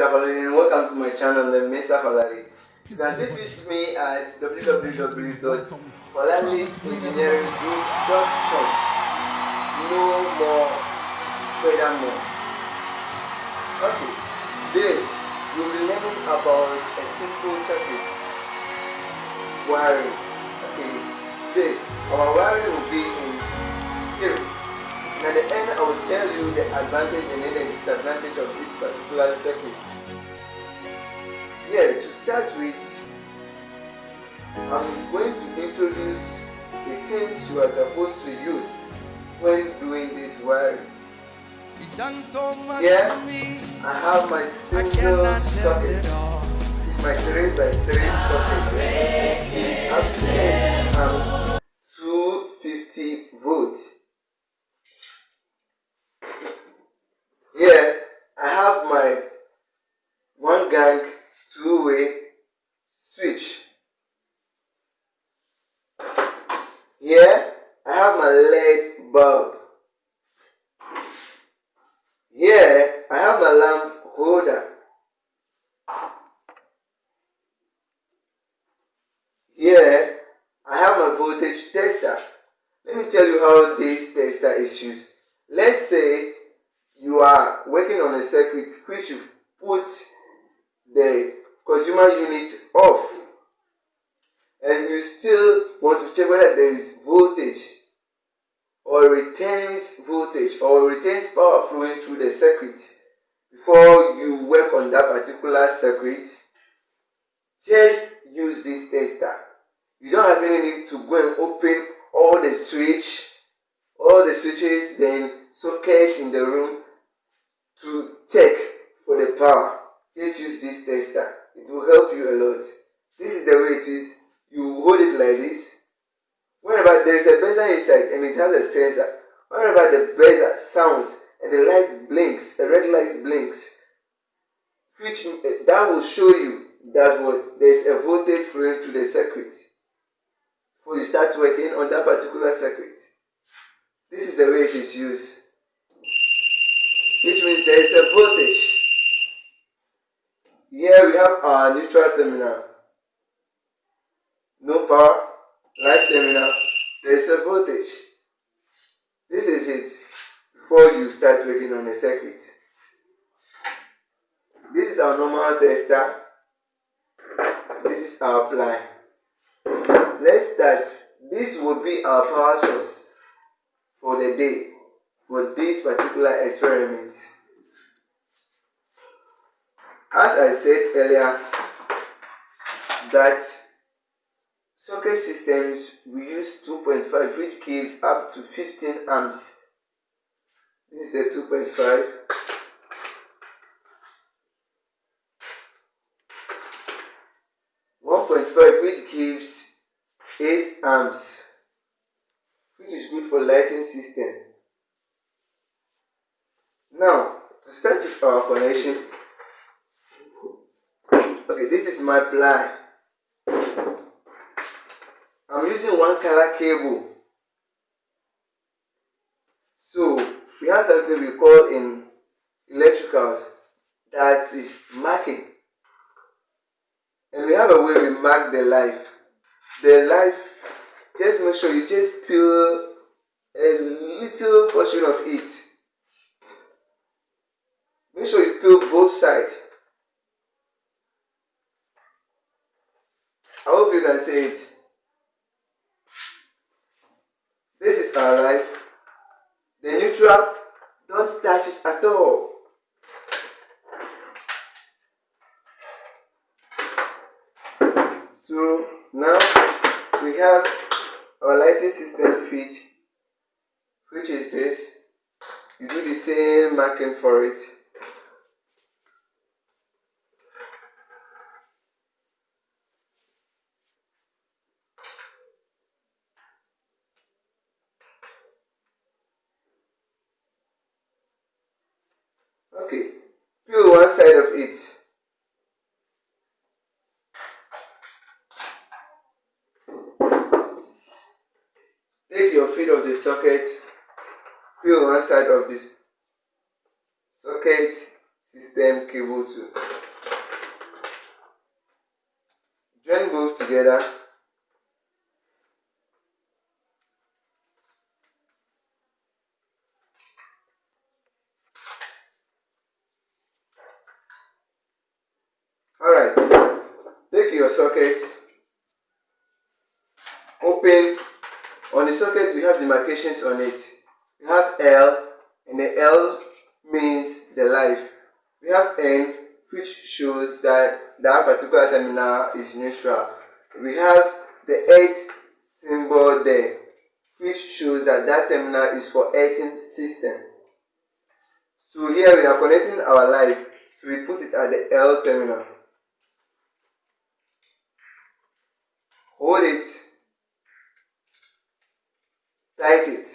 Mr. Falali, and welcome to my channel, Mr. Falali. You can visit me at www.falaliengineeringgroup.com. No more, furthermore. Okay, today we'll be learning about a simple circuit wiring. Okay, today our wiring will be in series. And at the end, I will tell you the advantage and then the disadvantage of this particular circuit. Yeah, to start with, I'm going to introduce the things you are supposed to use when doing this wiring. Here, I have my single socket. It's my 3x3 socket. It's up to 8 amps, 250 volts. Here, I have my 1-gang 2-way switch. Here, I have my LED bulb. Here, I have my lamp holder. Here, I have my voltage tester. Let me tell you how this tester is used. Let's say you are working on a circuit which you put the consumer unit off, and you still want to check whether there is voltage or retains voltage or retains power flowing through the circuit before you work on that particular circuit. Just use this tester. You don't have any need to go and open all the switches, then sockets in the room to check for the power. Just use this tester. It will help you a lot. This is the way it is. You hold it like this. Whenever there is a buzzer inside and it has a sensor, whenever the buzzer sounds and the light blinks, the red light blinks, which that will show you that there is a voltage flowing through the circuit before you start working on that particular circuit. This is the way it is used, which means there is a voltage. Here we have our neutral terminal. No power, live terminal, there is a voltage. This is it before you start working on a circuit. This is our normal tester. This is our apply. Let's start. This will be our power source for the day, for this particular experiment. As I said earlier, that socket systems we use 2.5, which gives up to 15 amps. This is a 2.5. Which gives 8 amps, which is good for lighting system. Now, to start with our connection, okay, this is my ply. I'm using 1 color cable. So, we have something we call in electricals that is marking. And we have a way we mark the life. The life, just make sure you just peel a little portion of it. Make sure you peel both sides. I hope you can see it. This is our life. The neutral, don't touch it at all. So now we have our lighting system feed, which is this. You do the same marking for it. Okay, peel one side of it. Take your feed of the socket, peel one side of this socket system cable too. move together. Alright, take your socket, open. On the socket we have demarcations on it. We have L, and the L means the life. We have N, which shows that that particular terminal is neutral. We have the earth symbol there, which shows that that terminal is for earthing system. So here we are connecting our life, so we put it at the L terminal. Hold it, tight it.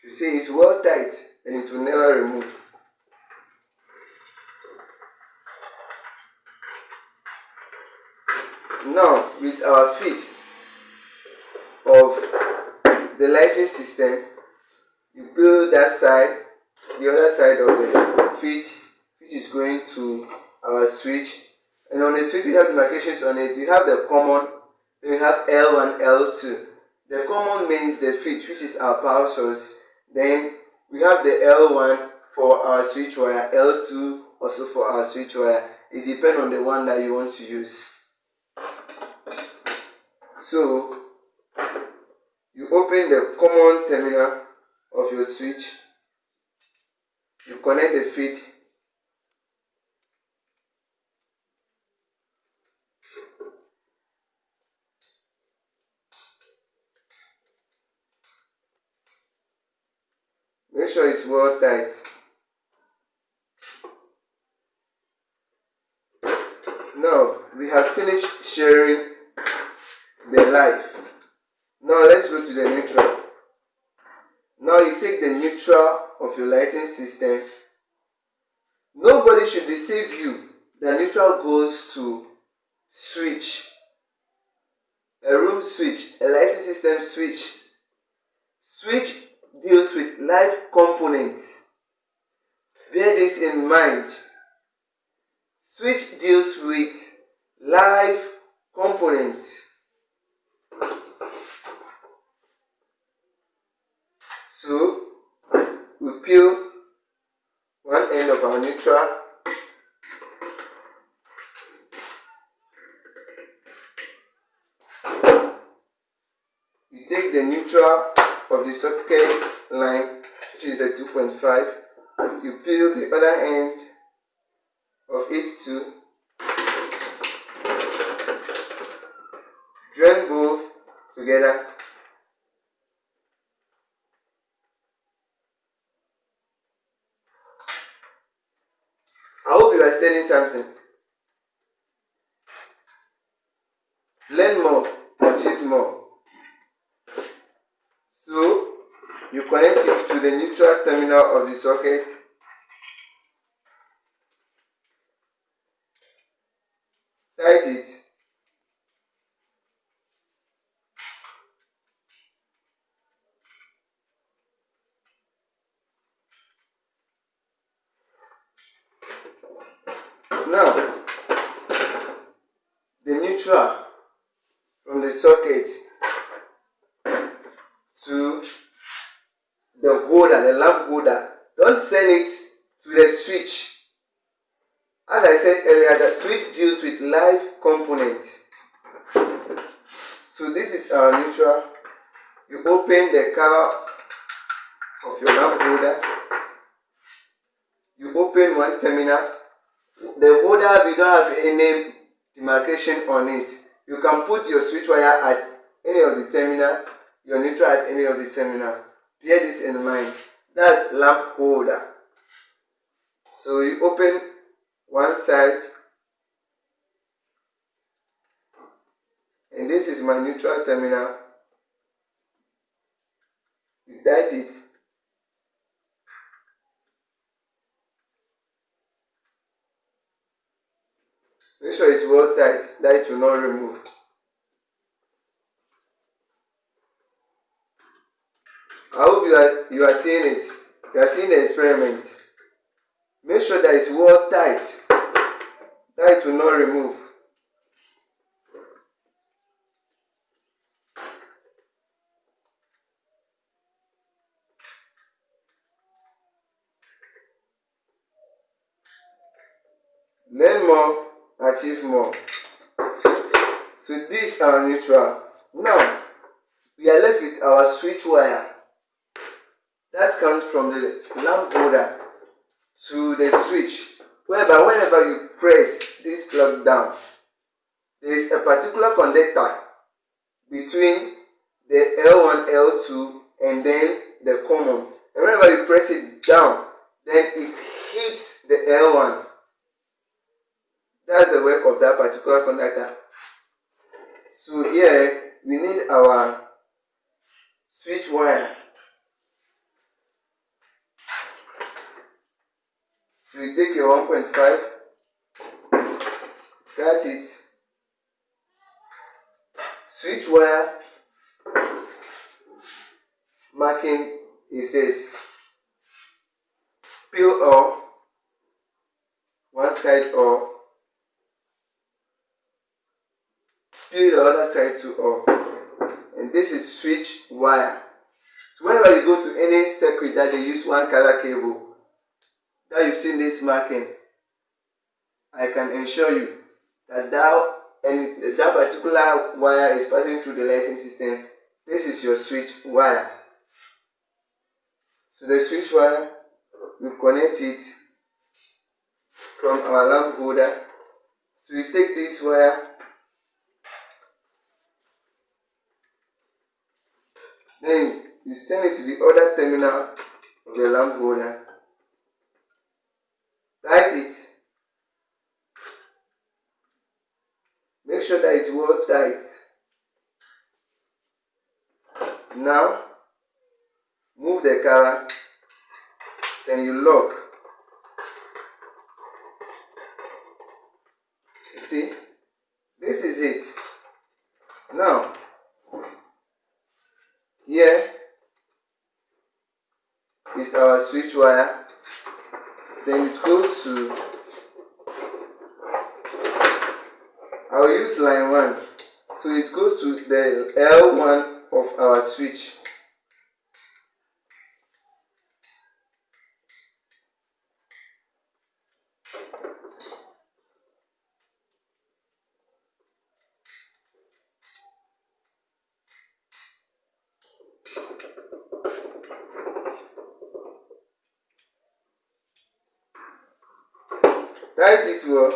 You see, it's well tight and it will never remove. Now, with our feet of the lighting system, you build that side, the other side of the feet, which is going to our switch. And on the switch we have demarcations on it. We have the common, then we have L1, L2. The common means the feet, which is our power source. Then we have the L1 for our switch wire, L2 also for our switch wire. It depends on the one that you want to use. So you open the common terminal of your switch, you connect the feed, make sure it's well tight. Now we have finished sharing the life. Now let's go to the neutral. Now you take the neutral of your lighting system. Nobody should deceive you. The neutral goes to switch, a room switch, a lighting system switch. Switch deals with live components. Bear this in mind. Switch deals with live components. So we peel one end of our neutral, you take the neutral of the socket line, which is a 2.5, you peel the other end of it too, join both together. I hope you are studying something. Learn more, achieve more. So you connect it to the neutral terminal of the socket. Tight it. Now, the neutral from the socket to the holder, the lamp holder, don't send it to the switch. As I said earlier, the switch deals with live components. So this is our neutral. You open the cover of your lamp holder. You open one terminal. The holder, we don't have any demarcation on it. You can put your switch wire at any of the terminal, your neutral at any of the terminal. Bear this in mind. That's lamp holder. So you open one side, and this is my neutral terminal. You tight it. Make sure it's well tight, that it will not remove. I hope you are seeing it. You are seeing the experiment. Make sure that it's well tight, that it will not remove. Learn more, achieve more. So this is our neutral. Now we are left with our switch wire that comes from the lamp holder to the switch, whereby whenever you press this plug down, there is a particular connector between the L1, L2 and then the common. And whenever you press it down, then it hits the L1. That's the work of that particular connector. So here we need our switch wire. So you take your 1.5, cut it, switch wire marking, it says peel or one side or peel the other side to or, and this is switch wire. So whenever you go to any circuit that they use one color cable, that you've seen this marking, I can ensure you that that particular wire is passing through the lighting system. This is your switch wire. So the switch wire, we connect it from our lamp holder. So you take this wire, then you send it to the other terminal of the lamp holder. Tight it. Make sure that it's well tight. Now, move the cover, then you lock. You see, this is it. Now, here is our switch wire. Then it goes to, I will use line 1. So it goes to the L1 of our switch. Tight it well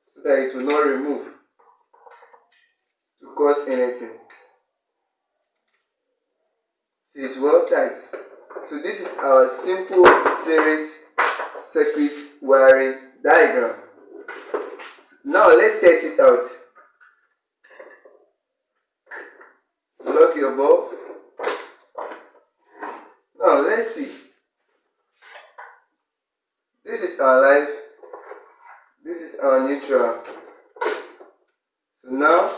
so that it will not remove to cause anything. So it's well tight. So this is our simple series circuit wiring diagram. Now let's test it out. Lock your bulb. Now let's see. This is our live. This is our neutral. So now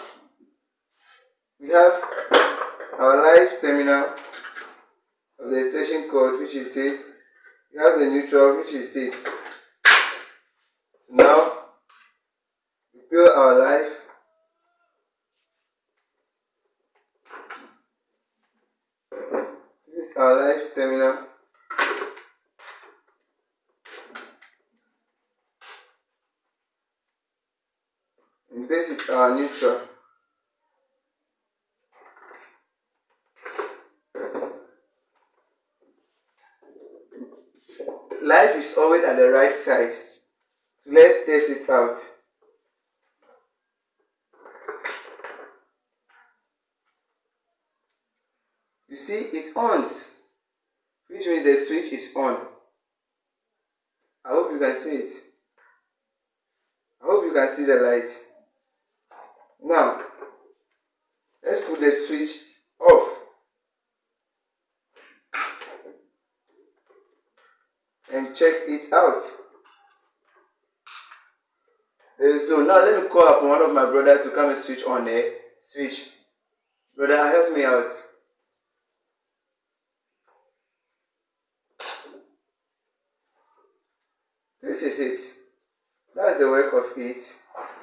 we have our live terminal of the extension cord, which is this. We have the neutral, which is this. So now we peel our live. This is our live terminal. And this is our neutral. Life is always at the right side. So let's test it out. You see, it ons, which means the switch is on. I hope you can see it. I hope you can see the light. Now, let's put the switch off. And check it out. There is no. Now let me call up one of my brother to come and switch on the switch. Brother, help me out. This is it. That's the work of it.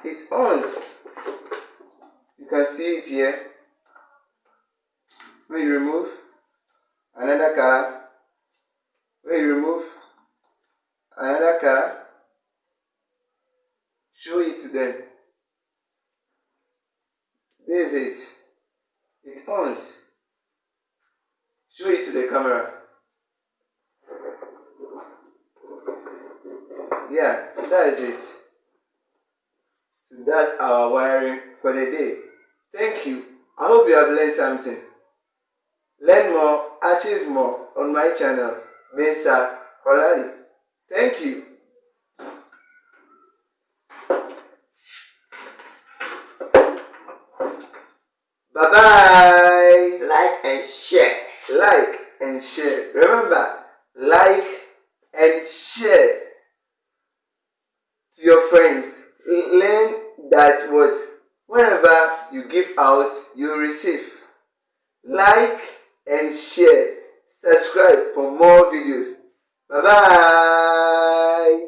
It ons. You can see it here. When you remove another color, when you remove another color, show it to them. This is it. It ons. Show it to the camera. Yeah, that is it. So that's our wiring for the day. Thank you. I hope you have learned something. Learn more, achieve more on my channel, Mensa Holali. Thank you. Bye-bye. Like and share. Like and share. Remember, like and share to your friends. Learn that whenever you give out, you receive. Like and share. Subscribe for more videos. Bye-bye.